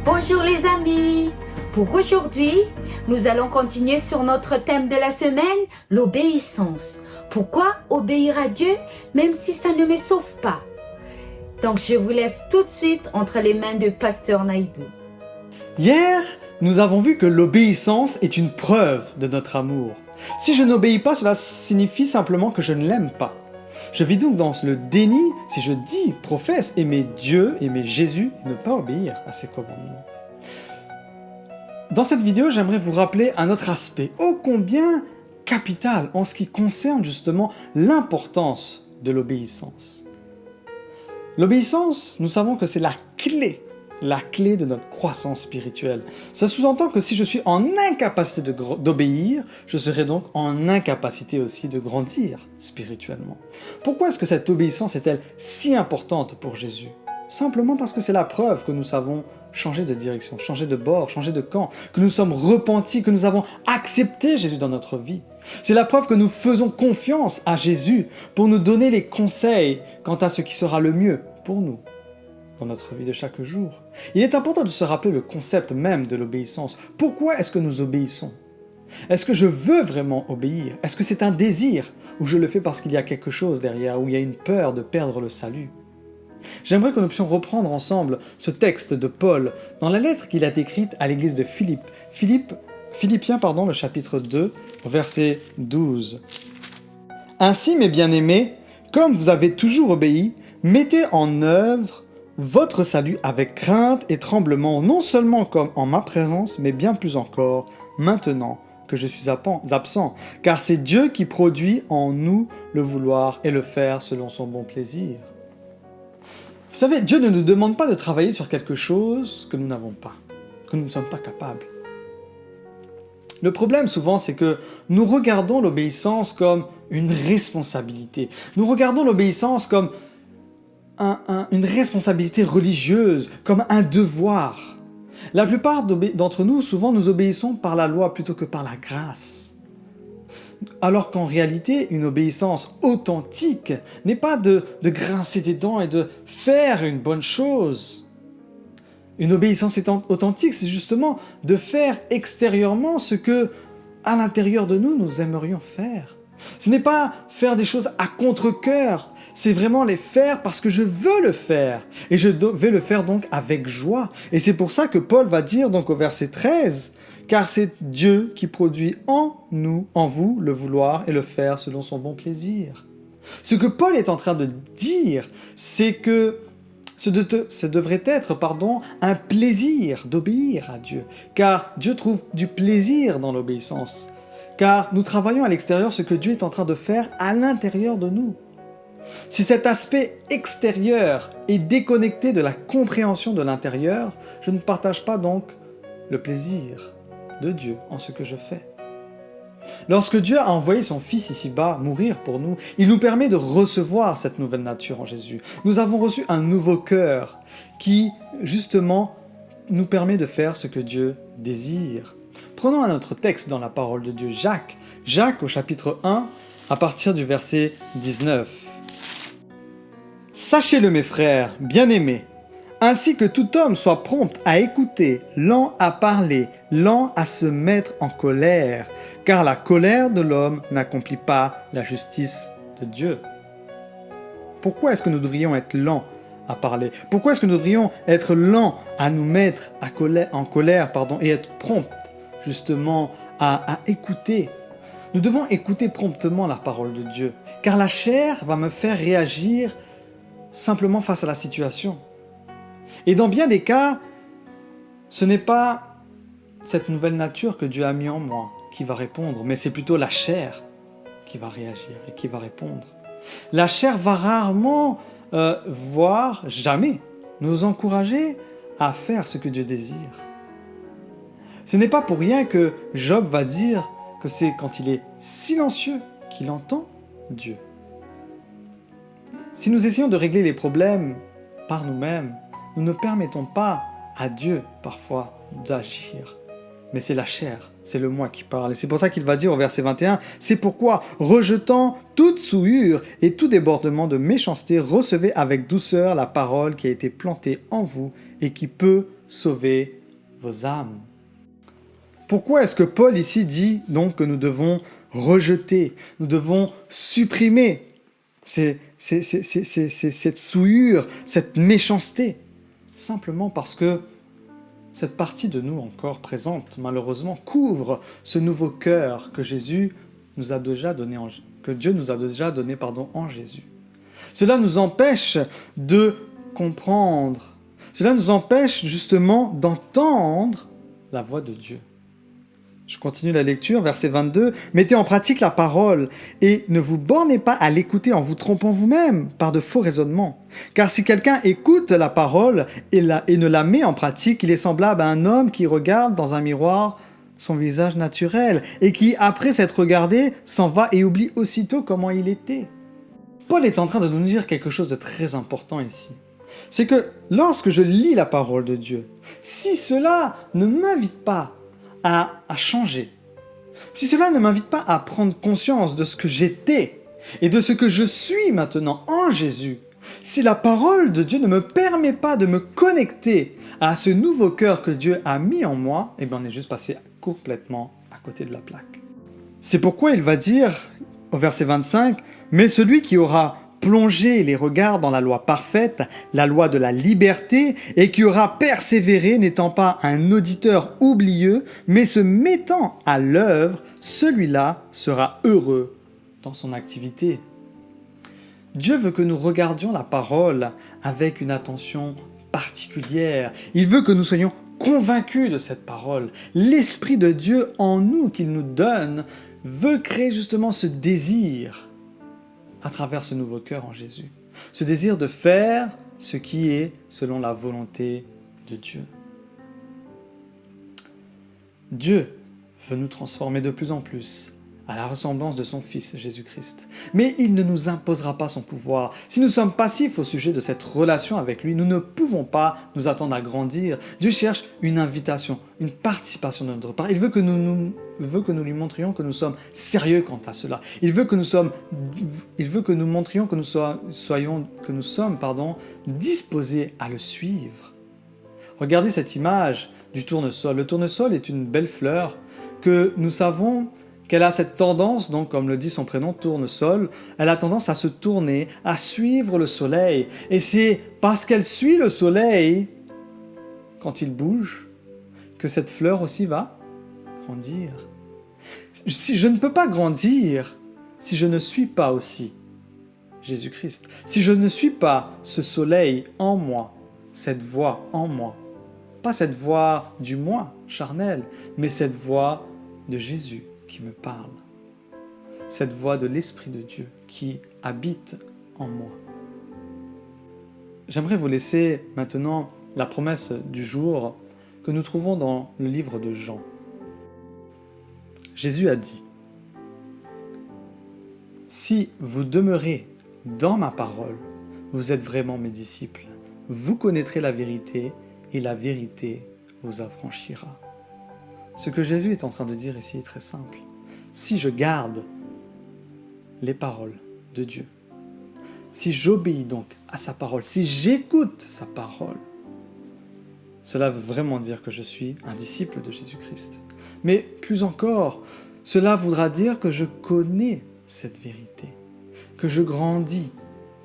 Bonjour les amis. Pour aujourd'hui, nous allons continuer sur notre thème de la semaine, l'obéissance. Pourquoi obéir à Dieu même si ça ne me sauve pas? Donc je vous laisse tout de suite entre les mains de Pasteur Naïdou. Hier, nous avons vu que l'obéissance est une preuve de notre amour. Si je n'obéis pas, cela signifie simplement que je ne l'aime pas. Je vis donc dans le déni si je dis, professe aimer Dieu, aimer Jésus et ne pas obéir à ses commandements. Dans cette vidéo, j'aimerais vous rappeler un autre aspect, ô combien capital en ce qui concerne justement l'importance de l'obéissance. L'obéissance, nous savons que c'est la clé de notre croissance spirituelle. Ça sous-entend que si je suis en incapacité d'obéir, je serai donc en incapacité aussi de grandir spirituellement. Pourquoi est-ce que cette obéissance est-elle si importante pour Jésus? Simplement parce que c'est la preuve que nous savons changer de direction, changer de bord, changer de camp, que nous sommes repentis, que nous avons accepté Jésus dans notre vie. C'est la preuve que nous faisons confiance à Jésus pour nous donner les conseils quant à ce qui sera le mieux pour nous dans notre vie de chaque jour. Il est important de se rappeler le concept même de l'obéissance. Pourquoi est-ce que nous obéissons? Est-ce que je veux vraiment obéir? Est-ce que c'est un désir? Ou je le fais parce qu'il y a quelque chose derrière, où il y a une peur de perdre le salut? J'aimerais que nous puissions reprendre ensemble ce texte de Paul dans la lettre qu'il a écrite à l'église de Philippiens, le chapitre 2, verset 12. « Ainsi, mes bien-aimés, comme vous avez toujours obéi, mettez en œuvre votre salut avec crainte et tremblement, non seulement comme en ma présence, mais bien plus encore maintenant que je suis absent, car c'est Dieu qui produit en nous le vouloir et le faire selon son bon plaisir. » Vous savez, Dieu ne nous demande pas de travailler sur quelque chose que nous n'avons pas, que nous ne sommes pas capables. Le problème souvent, c'est que nous regardons l'obéissance comme une responsabilité. Nous regardons l'obéissance comme une responsabilité religieuse, comme un devoir. La plupart d'entre nous, souvent, nous obéissons par la loi plutôt que par la grâce. Alors qu'en réalité, une obéissance authentique n'est pas de grincer des dents et de faire une bonne chose. Une obéissance authentique, c'est justement de faire extérieurement ce que, à l'intérieur de nous, nous aimerions faire. Ce n'est pas faire des choses à contre-cœur, c'est vraiment les faire parce que je veux le faire. Et je vais le faire donc avec joie. Et c'est pour ça que Paul va dire donc au verset 13, « Car c'est Dieu qui produit en nous, en vous, le vouloir et le faire selon son bon plaisir. » Ce que Paul est en train de dire, c'est que ce devrait être, un plaisir d'obéir à Dieu. Car Dieu trouve du plaisir dans l'obéissance. Car nous travaillons à l'extérieur ce que Dieu est en train de faire à l'intérieur de nous. Si cet aspect extérieur est déconnecté de la compréhension de l'intérieur, je ne partage pas donc le plaisir de Dieu en ce que je fais. Lorsque Dieu a envoyé son Fils ici-bas mourir pour nous, il nous permet de recevoir cette nouvelle nature en Jésus. Nous avons reçu un nouveau cœur qui, justement, nous permet de faire ce que Dieu désire. Prenons un autre texte dans la parole de Dieu, Jacques au chapitre 1, à partir du verset 19. « Sachez-le mes frères, bien-aimés, ainsi que tout homme soit prompt à écouter, lent à parler, lent à se mettre en colère, car la colère de l'homme n'accomplit pas la justice de Dieu. » Pourquoi est-ce que nous devrions être lents à parler? Pourquoi est-ce que nous devrions être lents à nous mettre en colère et être prompts justement à écouter? Nous devons écouter promptement la parole de Dieu, car la chair va me faire réagir simplement face à la situation. Et dans bien des cas, ce n'est pas cette nouvelle nature que Dieu a mis en moi qui va répondre, mais c'est plutôt la chair qui va réagir et qui va répondre. La chair va rarement, voire jamais, nous encourager à faire ce que Dieu désire. Ce n'est pas pour rien que Job va dire que c'est quand il est silencieux qu'il entend Dieu. Si nous essayons de régler les problèmes par nous-mêmes, nous ne permettons pas à Dieu parfois d'agir. mais c'est la chair, c'est le moi qui parle. Et c'est pour ça qu'il va dire au verset 21, « C'est pourquoi, rejetant toute souillure et tout débordement de méchanceté, recevez avec douceur la parole qui a été plantée en vous et qui peut sauver vos âmes. » Pourquoi est-ce que Paul ici dit donc que nous devons rejeter, nous devons supprimer cette souillure, cette méchanceté? Simplement parce que cette partie de nous encore présente, malheureusement, couvre ce nouveau cœur que Jésus nous a déjà donné, que Dieu nous a déjà donné en Jésus. Cela nous empêche de comprendre, cela nous empêche justement d'entendre la voix de Dieu. Je continue la lecture, verset 22. « Mettez en pratique la parole et ne vous bornez pas à l'écouter en vous trompant vous-même par de faux raisonnements. Car si quelqu'un écoute la parole et ne la met en pratique, il est semblable à un homme qui regarde dans un miroir son visage naturel et qui, après s'être regardé, s'en va et oublie aussitôt comment il était. » Paul est en train de nous dire quelque chose de très important ici. C'est que lorsque je lis la parole de Dieu, si cela ne m'invite pas à changer, si cela ne m'invite pas à prendre conscience de ce que j'étais et de ce que je suis maintenant en Jésus, si la parole de Dieu ne me permet pas de me connecter à ce nouveau cœur que Dieu a mis en moi, eh bien on est juste passé complètement à côté de la plaque. C'est pourquoi il va dire au verset 25, « Mais celui qui aura plongé les regards dans la loi parfaite, la loi de la liberté, et qui aura persévéré, n'étant pas un auditeur oublieux, mais se mettant à l'œuvre, celui-là sera heureux dans son activité. » Dieu veut que nous regardions la parole avec une attention particulière. Il veut que nous soyons convaincus de cette parole. L'Esprit de Dieu en nous qu'il nous donne veut créer justement ce désir à travers ce nouveau cœur en Jésus. Ce désir de faire ce qui est selon la volonté de Dieu. Dieu veut nous transformer de plus en plus à la ressemblance de son Fils Jésus-Christ. Mais il ne nous imposera pas son pouvoir. Si nous sommes passifs au sujet de cette relation avec lui, nous ne pouvons pas nous attendre à grandir. Dieu cherche une invitation, une participation de notre part. Il veut que nous lui montrions que nous sommes sérieux quant à cela. Il veut que nous montrions que nous sommes disposés à le suivre. Regardez cette image du tournesol. Le tournesol est une belle fleur que nous savons qu'elle a cette tendance, donc comme le dit son prénom, tournesol, elle a tendance à se tourner, à suivre le soleil. Et c'est parce qu'elle suit le soleil, quand il bouge, que cette fleur aussi va grandir. Si je ne peux pas grandir si je ne suis pas aussi Jésus-Christ, si je ne suis pas ce soleil en moi, cette voix en moi, pas cette voix du moi charnel, mais cette voix de Jésus qui me parle, cette voix de l'Esprit de Dieu qui habite en moi. J'aimerais vous laisser maintenant la promesse du jour que nous trouvons dans le livre de Jean. Jésus a dit, « Si vous demeurez dans ma parole, vous êtes vraiment mes disciples. Vous connaîtrez la vérité et la vérité vous affranchira. » Ce que Jésus est en train de dire ici est très simple. Si je garde les paroles de Dieu, si j'obéis donc à sa parole, si j'écoute sa parole, cela veut vraiment dire que je suis un disciple de Jésus-Christ. Mais plus encore, cela voudra dire que je connais cette vérité, que je grandis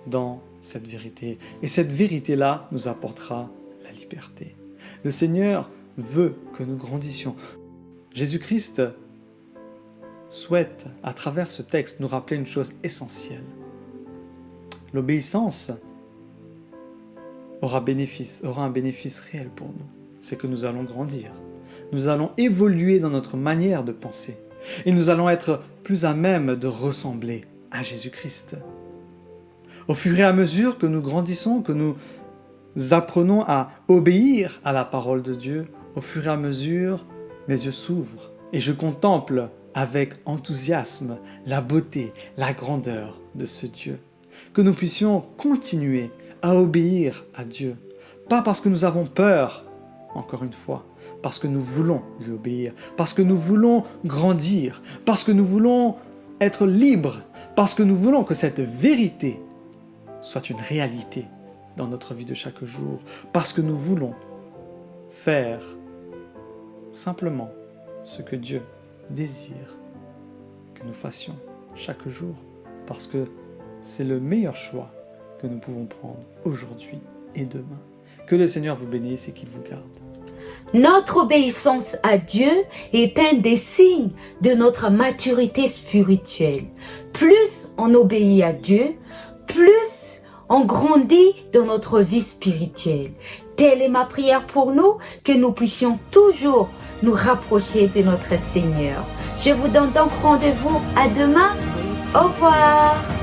dans cette vérité. Et cette vérité-là nous apportera la liberté. Le Seigneur veut que nous grandissions. Jésus-Christ souhaite, à travers ce texte, nous rappeler une chose essentielle. L'obéissance aura un bénéfice réel pour nous. C'est que nous allons grandir. Nous allons évoluer dans notre manière de penser. Et nous allons être plus à même de ressembler à Jésus-Christ. Au fur et à mesure que nous grandissons, que nous apprenons à obéir à la parole de Dieu, au fur et à mesure, mes yeux s'ouvrent et je contemple avec enthousiasme la beauté, la grandeur de ce Dieu. Que nous puissions continuer à obéir à Dieu, pas parce que nous avons peur encore une fois, parce que nous voulons lui obéir, parce que nous voulons grandir, parce que nous voulons être libres, parce que nous voulons que cette vérité soit une réalité dans notre vie de chaque jour, parce que nous voulons faire simplement ce que Dieu désire que nous fassions chaque jour, parce que c'est le meilleur choix que nous pouvons prendre aujourd'hui et demain. Que le Seigneur vous bénisse et qu'il vous garde. Notre obéissance à Dieu est un des signes de notre maturité spirituelle. Plus on obéit à Dieu, plus on grandit dans notre vie spirituelle. Telle est ma prière pour nous, que nous puissions toujours nous rapprocher de notre Seigneur. Je vous donne donc rendez-vous à demain. Au revoir.